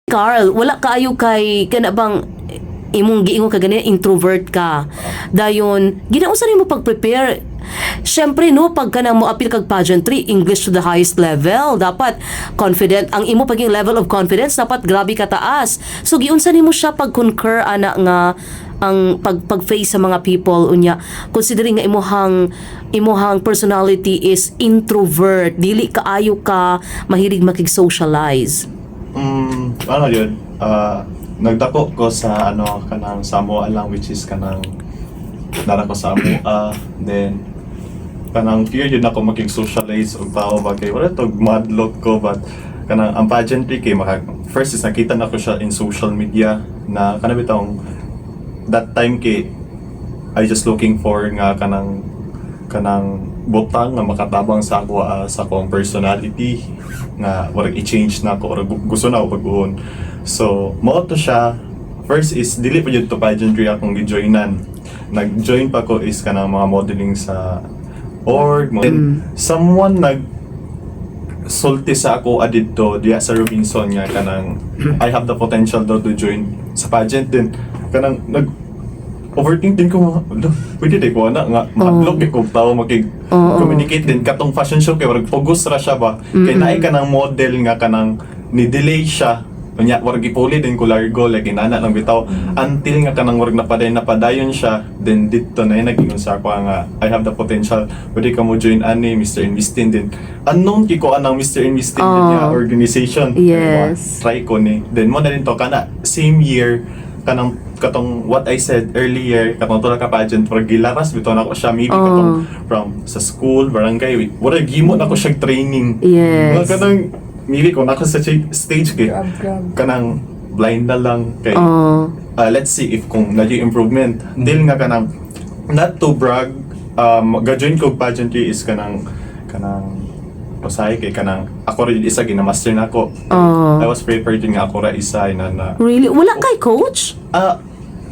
Carl, wala kaayo kay kana bang imong giingon ka gani introvert ka. Dayon, ginaunsa nimo pag-prepare? Syempre no, pag ka nang moapil kag pageantry, English to the highest level, dapat confident ang imo paging level of confidence dapat grabe ka taas. So giunsa nimo siya pag-concur ana nga ang pag-face sa mga people unya, considering nga imuhang personality is introvert, dili kaayo ka mahilig makig-socialize. Ano yun, nagdako ko sa kanang Samoa lang, which is kanang nara ko sa Samoa, then kanang fear yun ako makig-socialize og tao ba kay wala to madlock ko, but kanang ang pageantry kay first is nakita na ko siya in social media na kanang bitong that time kay I just looking for nga kanang butang nga makatabang sa ako sa akong personality nga wala i-change na ako or gusto na ako pag-uon. So mo to siya, first is dili pa jud to pageantry akong gi-joinan. Nag-join pa ko is kanang mga modeling sa org. Then someone sulti sa ako adito diya sa Robinson nga kanang I have the potential daw to join sa pageant. Then kanang overthinking ko, pwede di ko na nga ma-block ko tao makig-communicate din katong fashion show kay warag focus ra siya ba kay naay ka ng model nga kanang ni-delay siya nya warag ipuli din ko largo like inana lang bitaw until nga kanang warag napadayon siya, then dito na naging sa ako nga I have the potential, pwede ka mo join ani Mr. Investin din unknown kiko anang Mr. Investin din niya organization. Yes. Try ko ni then mo na din to kana same year kanang katong what I said earlier, katong tula ka pageant for gilaras bitaw na ko siya maybe katong from sa school barangay wala gimo na ko siya training. Yes. Kanang maybe kung ako sa stage kay kanang blind na lang kay let's see if kung naging improvement dil nga kanang not to brag ga-join ko pageantry is kanang pasay kay kanang ako rin isa gina-master na ako. I was prepared nga ako ra isa na Really? Wala kay coach?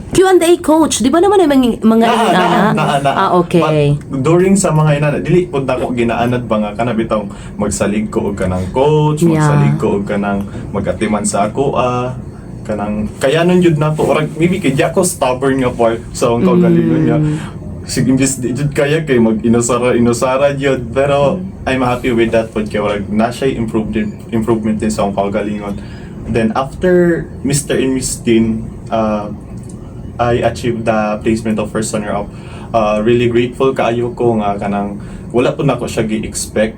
Q&A coach, di ba naman yung mga inana? Okay. But during sa mga inana, dili pud nako ginaanad ba nga kana bitong magsalig ko og kanang coach, magsalig ko og kanang magatiman sa ako kanang kayanon jud nako or maybe kay ako stubborn nga part sa so, kaugalingon niya. Sige imbis di jud kaya kay mag-inusara jud, pero I'm happy with that pud kay warag na siya improvement din sa akong kaugalingon. Then after Mr. and Miss Teen, I achieved the placement of first runner-up. Really grateful kaayo ko nga kanang wala po na ako siya gi-expect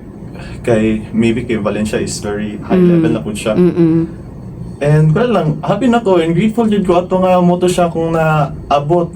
kay maybe kay Valencia is very high level na po siya. And wala lang, happy na ko and grateful jud ko ato nga mo to siya kung naabot.